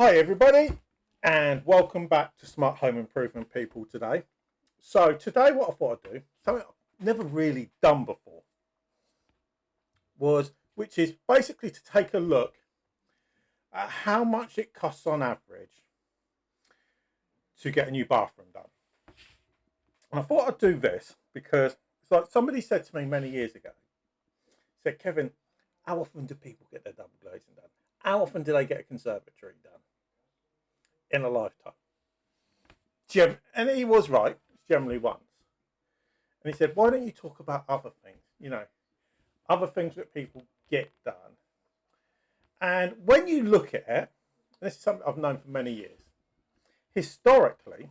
Hi everybody, and welcome back to Smart Home Improvement People today. So today what I thought I'd do, something I've never really done before, which is basically to take a look at how much it costs on average to get a new bathroom done. And I thought I'd do this because it's like somebody said to me many years ago, said, Kevin, how often do people get their double glazing done? How often do they get a conservatory done in a lifetime? And he was right, it's generally once. And he said, why don't you talk about other things, other things that people get done? And when you look at it, this is something I've known for many years, historically,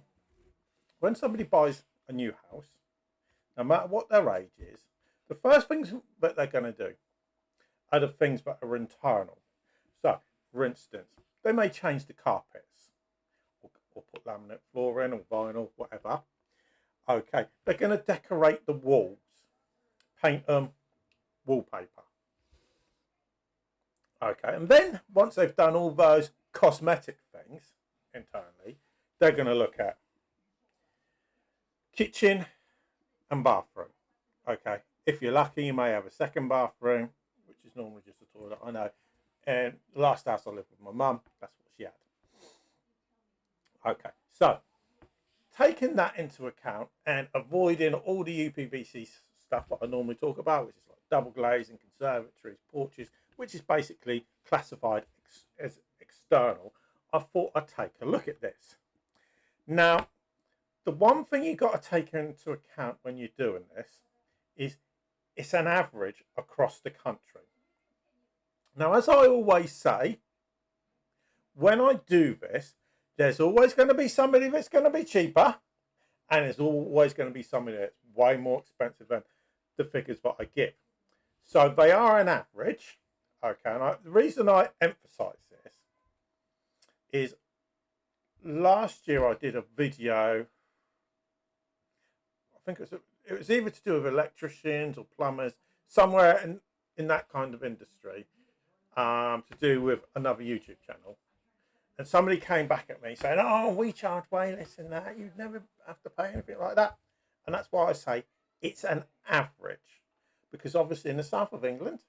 when somebody buys a new house, no matter what their age is, the first things that they're going to do are the things that are internal. So, for instance, they may change the carpets or put laminate flooring or vinyl, whatever. Okay, they're going to decorate the walls, paint them wallpaper. Okay, and then once they've done all those cosmetic things internally, they're going to look at kitchen and bathroom. Okay, if you're lucky, you may have a second bathroom, which is normally just a toilet, I know. And the last house I lived with my mum, that's what she had. Okay, so taking that into account and avoiding all the UPVC stuff that I normally talk about, which is like double glazing, conservatories, porches, which is basically classified as external, I thought I'd take a look at this. Now, the one thing you've got to take into account when you're doing this is it's an average across the country. Now, as I always say, when I do this, there's always going to be somebody that's going to be cheaper, and there's always going to be somebody that's way more expensive than the figures that I give. So they are an average. Okay, and the reason I emphasize this is last year I did a video. I think it was either to do with electricians or plumbers, somewhere in that kind of industry, to do with another YouTube channel. And somebody came back at me saying, oh, we charge way less than that. You'd never have to pay anything like that. And that's why I say it's an average. Because obviously in the south of England,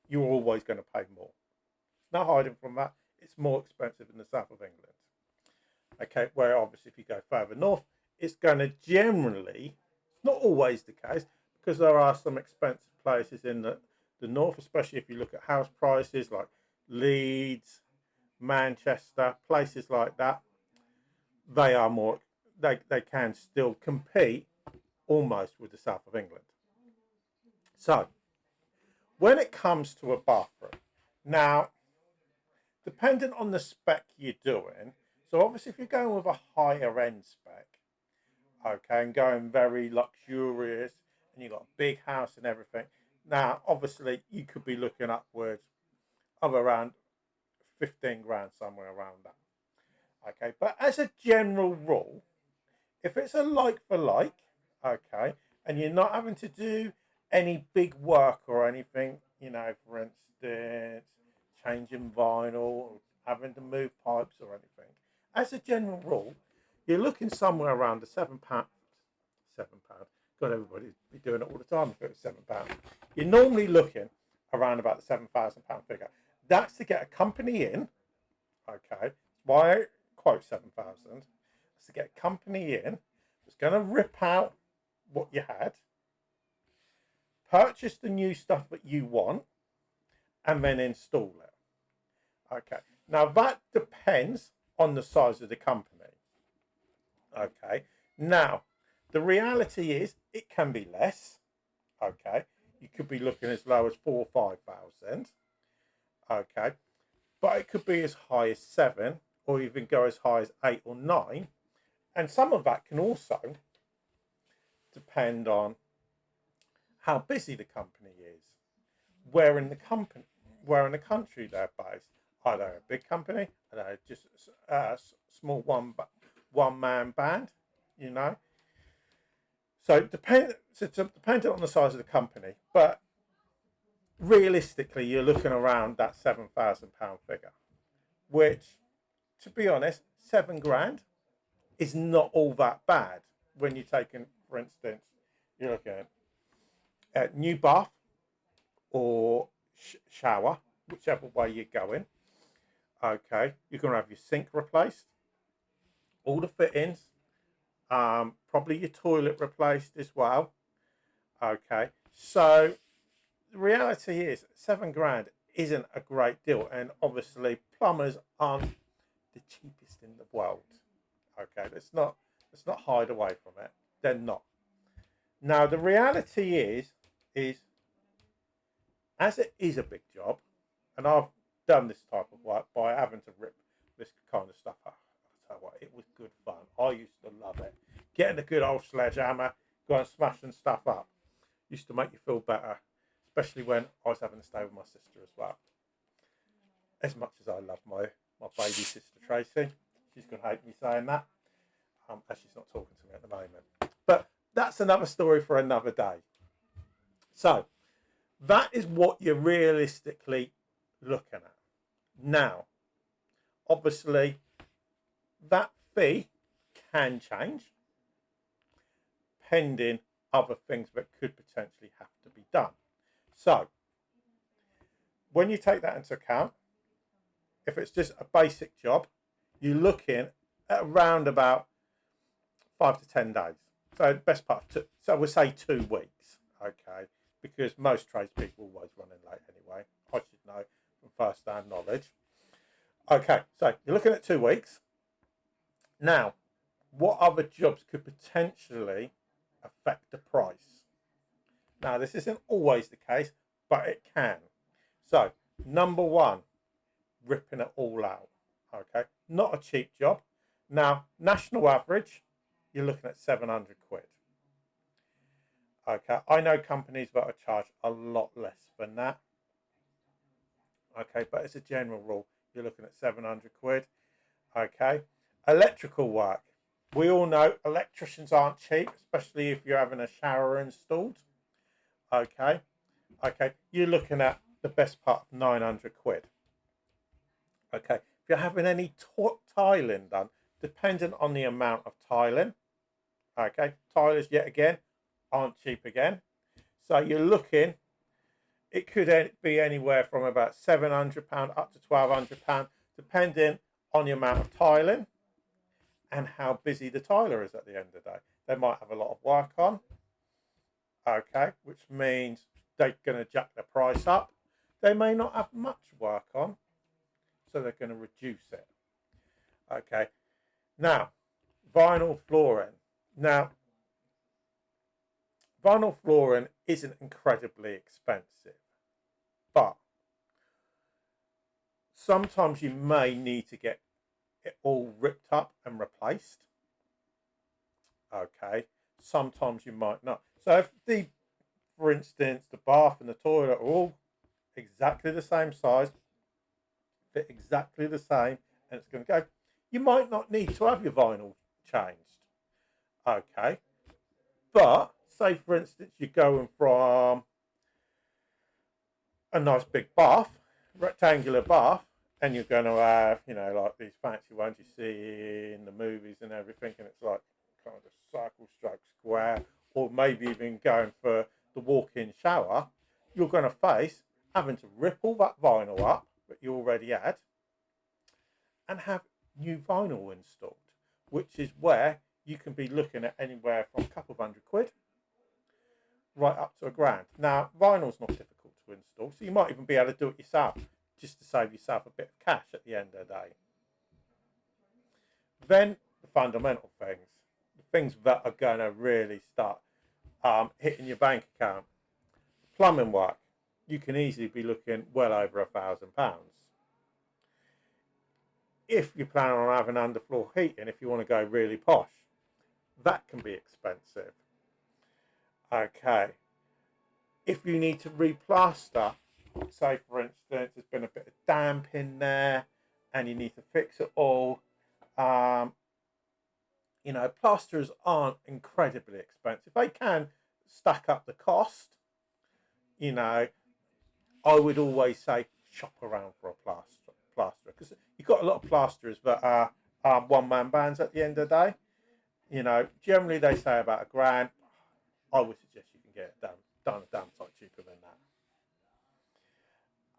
you're always going to pay more. There's no hiding from that. It's more expensive in the south of England. Okay, where obviously if you go further north, it's going to generally, it's not always the case, because there are some expensive places in the north, especially if you look at house prices like Leeds, Manchester, places like that. They are more, they can still compete almost with the south of England. So, when it comes to a bathroom, now, depending on the spec you're doing, so obviously if you're going with a higher end spec, okay, and going very luxurious, and you've got a big house and everything, now obviously you could be looking upwards of around 15 grand, somewhere around that. Okay, but as a general rule, if it's a like for like, okay, and you're not having to do any big work or anything, for instance, changing vinyl or having to move pipes or anything, as a general rule, you're looking somewhere around the £7. £7. God, everybody be doing it all the time if it was £7. You're normally looking around about the £7,000 figure. That's to get a company in, okay, why I quote 7,000, is to get a company in that's going to rip out what you had, purchase the new stuff that you want, and then install it. Okay, now that depends on the size of the company. Okay, now the reality is it can be less. Okay, you could be looking as low as 4,000 or 5,000. Okay, but it could be as high as 7, or even go as high as 8 or 9. And some of that can also depend on how busy the company is, where in the country they're based. Are they a big company? Are they just a small one man band? So it's dependent on the size of the company, but realistically, you're looking around that £7,000 figure, which to be honest, 7 grand is not all that bad when you're taking, for instance, you're looking at a new bath or shower, whichever way you're going. Okay, you're going to have your sink replaced, all the fittings, probably your toilet replaced as well. Okay, so the reality is 7 grand isn't a great deal, and obviously plumbers aren't the cheapest in the world. Okay, let's not hide away from it. They're not. Now the reality is as it is a big job, and I've done this type of work by having to rip this kind of stuff up. I tell you what, it was good fun. I used to love it. Getting a good old sledgehammer, going smashing stuff up, used to make you feel better, especially when I was having to stay with my sister as well. As much as I love my baby sister Tracy, she's going to hate me saying that, as she's not talking to me at the moment. But that's another story for another day. So that is what you're realistically looking at. Now, obviously, that fee can change pending other things that could potentially have to be done. So, when you take that into account, if it's just a basic job, you're looking at around about 5 to 10 days. So, best part, so we'll say 2 weeks, okay? Because most tradespeople are always running late anyway. I should know from first-hand knowledge. Okay, so you're looking at 2 weeks. Now, what other jobs could potentially affect the price? Now, this isn't always the case, but it can. So, number one, ripping it all out. Okay, not a cheap job. Now, national average, you're looking at 700 quid. Okay, I know companies that are charged a lot less than that. Okay, but as a general rule, you're looking at 700 quid. Okay, electrical work. We all know electricians aren't cheap, especially if you're having a shower installed. Okay, you're looking at the best part of 900 quid. Okay, if you're having any tiling done, dependent on the amount of tiling. Okay, tilers yet again aren't cheap again. So you're looking, it could be anywhere from about £700 up to £1,200, depending on the amount of tiling and how busy the tiler is at the end of the day. They might have a lot of work on, okay, which means they're going to jack the price up. They may not have much work on, so they're going to reduce it. Okay, now vinyl flooring. Now, vinyl flooring isn't incredibly expensive, but sometimes you may need to get it all ripped up and replaced. Okay, sometimes you might not. So if for instance, the bath and the toilet are all exactly the same size, fit exactly the same, and it's going to go, you might not need to have your vinyl changed. Okay, but say for instance, you're going from a nice big bath, rectangular bath, and you're going to have, like these fancy ones you see in the movies and everything, and it's like kind of circle stroke square, or maybe even going for the walk-in shower, you're going to face having to rip all that vinyl up that you already had and have new vinyl installed, which is where you can be looking at anywhere from a couple of £100 right up to £1,000. Now, vinyl's not difficult to install, so you might even be able to do it yourself just to save yourself a bit of cash at the end of the day. Then the fundamental things, the things that are going to really start hitting your bank account. Plumbing work, you can easily be looking well over £1,000. If you plan on having underfloor heating, if you want to go really posh, that can be expensive. Okay, if you need to replaster, say for instance there's been a bit of damp in there and you need to fix it all, plasterers aren't incredibly expensive. They can stack up the cost. I would always say shop around for a plasterer because you've got a lot of plasterers that are one-man bands at the end of the day. You know, generally they say about £1,000. I would suggest you can get it done a damn sight cheaper than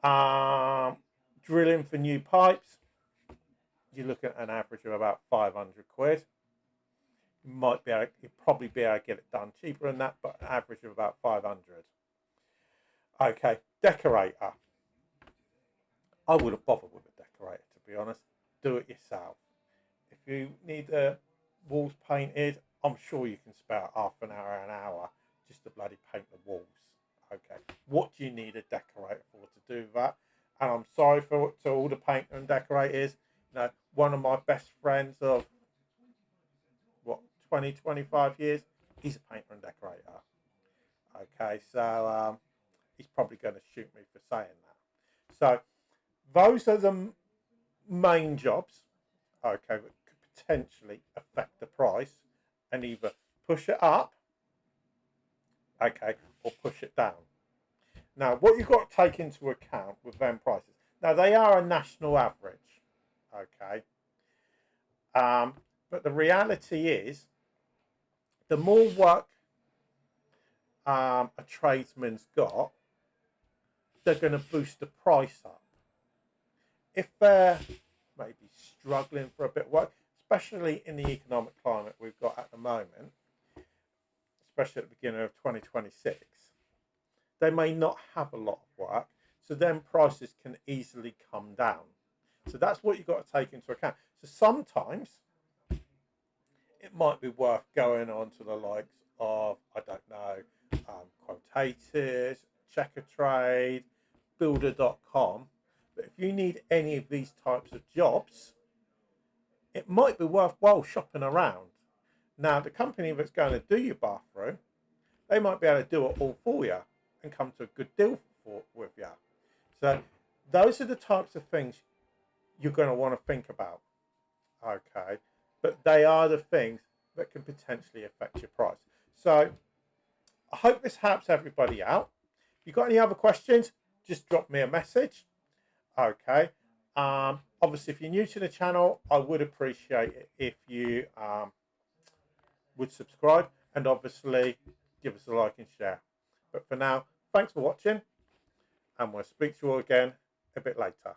that. Drilling for new pipes, you're looking at an average of about 500 quid. You'd probably be able to get it done cheaper than that, but an average of about 500. Okay, decorator. I wouldn't bother with a decorator, to be honest. Do it yourself. If you need the walls painted, I'm sure you can spare half an hour just to bloody paint the walls. Okay, what do you need a decorator for to do that? And I'm sorry to all the painter and decorators. You know, one of my best friends of 25 years, he's a painter and decorator. Okay, so he's probably going to shoot me for saying that. So those are the main jobs, okay, that could potentially affect the price and either push it up, okay, or push it down. Now, what you've got to take into account with them prices, now they are a national average, okay, but the reality is the more work a tradesman's got, they're going to boost the price up. If they're maybe struggling for a bit of work, especially in the economic climate we've got at the moment, especially at the beginning of 2026, they may not have a lot of work, so then prices can easily come down. So that's what you've got to take into account. So sometimes it might be worth going on to the likes of, I don't know, Quotators, Checkertrade, Builder.com. But if you need any of these types of jobs, it might be worthwhile shopping around. Now, the company that's going to do your bathroom, they might be able to do it all for you and come to a good deal with you. So those are the types of things you're going to want to think about. Okay, but they are the things that can potentially affect your price. So I hope this helps everybody out. If you've got any other questions, just drop me a message. Okay. Obviously, if you're new to the channel, I would appreciate it if you would subscribe and obviously give us a like and share. But for now, thanks for watching, and we'll speak to you all again a bit later.